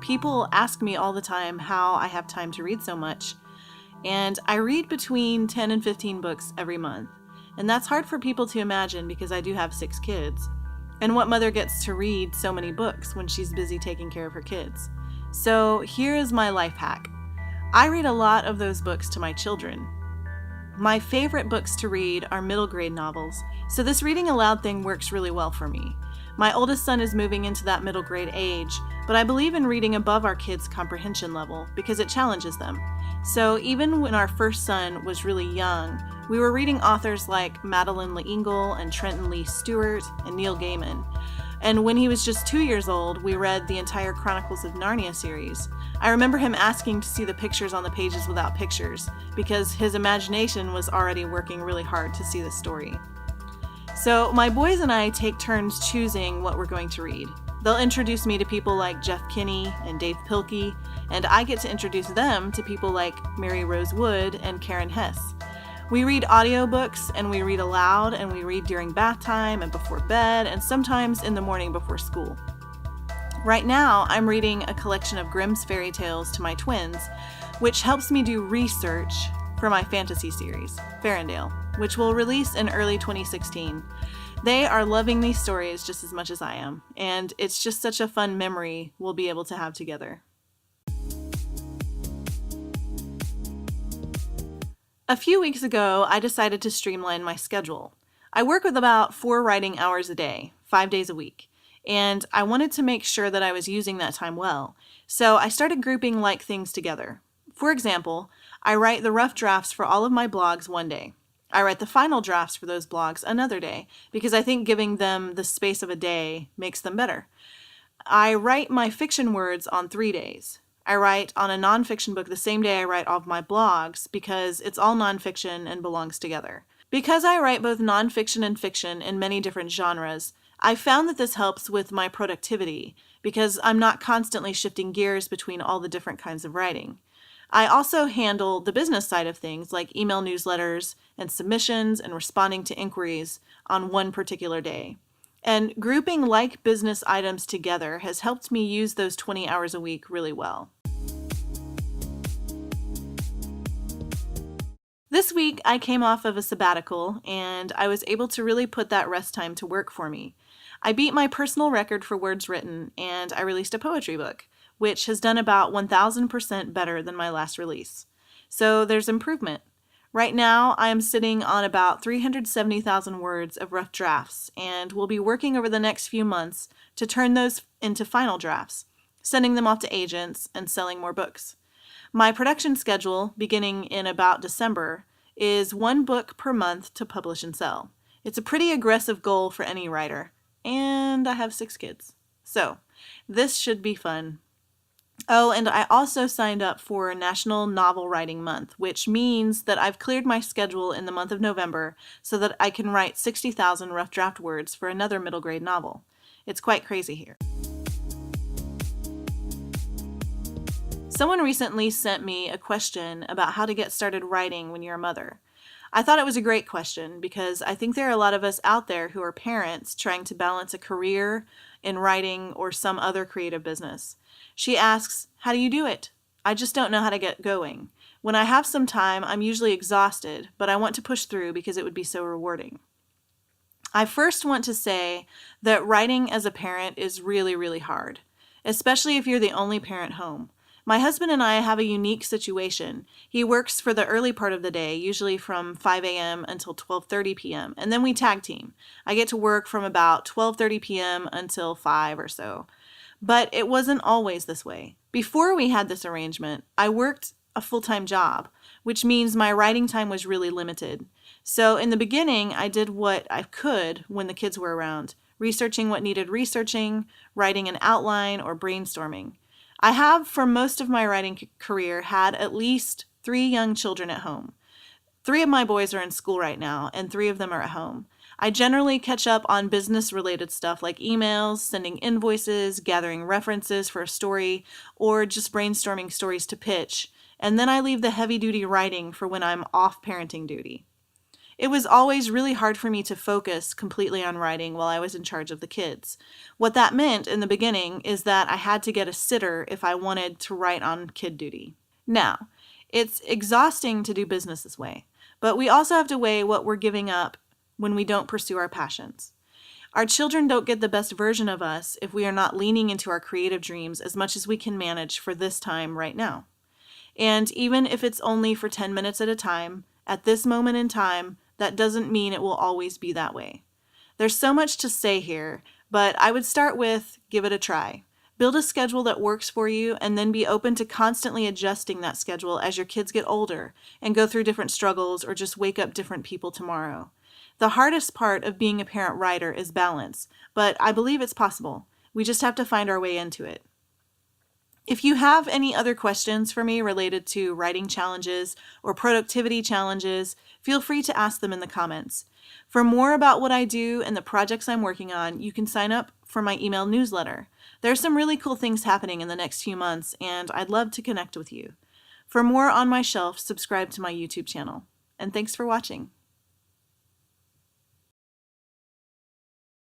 People ask me all the time how I have time to read so much. And I read between 10 and 15 books every month. And that's hard for people to imagine because I do have 6 kids. And what mother gets to read so many books when she's busy taking care of her kids? So here is my life hack. I read a lot of those books to my children. My favorite books to read are middle grade novels, so this reading aloud thing works really well for me. My oldest son is moving into that middle grade age, but I believe in reading above our kids' comprehension level because it challenges them. So even when our first son was really young, we were reading authors like Madeleine L'Engle and Trenton Lee Stewart and Neil Gaiman. And when he was just 2 years old, we read the entire Chronicles of Narnia series. I remember him asking to see the pictures on the pages without pictures, because his imagination was already working really hard to see the story. So my boys and I take turns choosing what we're going to read. They'll introduce me to people like Jeff Kinney and Dave Pilkey, and I get to introduce them to people like Mary Rose Wood and Karen Hess. We read audiobooks, and we read aloud, and we read during bath time and before bed, and sometimes in the morning before school. Right now, I'm reading a collection of Grimm's fairy tales to my twins, which helps me do research for my fantasy series, Farandale, which will release in early 2016. They are loving these stories just as much as I am, and it's just such a fun memory we'll be able to have together. A few weeks ago, I decided to streamline my schedule. I work with about 4 writing hours a day, 5 days a week, and I wanted to make sure that I was using that time well, so I started grouping like things together. For example, I write the rough drafts for all of my blogs one day. I write the final drafts for those blogs another day, because I think giving them the space of a day makes them better. I write my fiction words on 3 days. I write on a nonfiction book the same day I write all of my blogs because it's all nonfiction and belongs together. Because I write both nonfiction and fiction in many different genres, I found that this helps with my productivity because I'm not constantly shifting gears between all the different kinds of writing. I also handle the business side of things like email newsletters and submissions and responding to inquiries on one particular day. And grouping like business items together has helped me use those 20 hours a week really well. This week, I came off of a sabbatical, and I was able to really put that rest time to work for me. I beat my personal record for words written, and I released a poetry book, which has done about 1,000% better than my last release. So there's improvement. Right now, I am sitting on about 370,000 words of rough drafts, and we'll be working over the next few months to turn those into final drafts, sending them off to agents and selling more books. My production schedule, beginning in about December, is 1 book per month to publish and sell. It's a pretty aggressive goal for any writer, and I have 6 kids. So, this should be fun. Oh, and I also signed up for National Novel Writing Month, which means that I've cleared my schedule in the month of November so that I can write 60,000 rough draft words for another middle grade novel. It's quite crazy here. Someone recently sent me a question about how to get started writing when you're a mother. I thought it was a great question because I think there are a lot of us out there who are parents trying to balance a career in writing or some other creative business. She asks, "How do you do it? I just don't know how to get going. When I have some time, I'm usually exhausted, but I want to push through because it would be so rewarding." I first want to say that writing as a parent is really, really hard, especially if you're the only parent home. My husband and I have a unique situation. He works for the early part of the day, usually from 5 a.m. until 12:30 p.m., and then we tag team. I get to work from about 12:30 p.m. until 5 or so. But it wasn't always this way. Before we had this arrangement, I worked a full-time job, which means my writing time was really limited. So in the beginning, I did what I could when the kids were around, researching what needed researching, writing an outline, or brainstorming. I have, for most of my writing career, had at least 3 young children at home. 3 of my boys are in school right now, and 3 of them are at home. I generally catch up on business-related stuff like emails, sending invoices, gathering references for a story, or just brainstorming stories to pitch, and then I leave the heavy-duty writing for when I'm off parenting duty. It was always really hard for me to focus completely on writing while I was in charge of the kids. What that meant in the beginning is that I had to get a sitter if I wanted to write on kid duty. Now, it's exhausting to do business this way, but we also have to weigh what we're giving up when we don't pursue our passions. Our children don't get the best version of us if we are not leaning into our creative dreams as much as we can manage for this time right now. And even if it's only for 10 minutes at a time, at this moment in time, that doesn't mean it will always be that way. There's so much to say here, but I would start with give it a try. Build a schedule that works for you and then be open to constantly adjusting that schedule as your kids get older and go through different struggles or just wake up different people tomorrow. The hardest part of being a parent writer is balance, but I believe it's possible. We just have to find our way into it. If you have any other questions for me related to writing challenges or productivity challenges, feel free to ask them in the comments. For more about what I do and the projects I'm working on, you can sign up for my email newsletter. There are some really cool things happening in the next few months, and I'd love to connect with you. For more on my shelf, subscribe to my YouTube channel. And thanks for watching.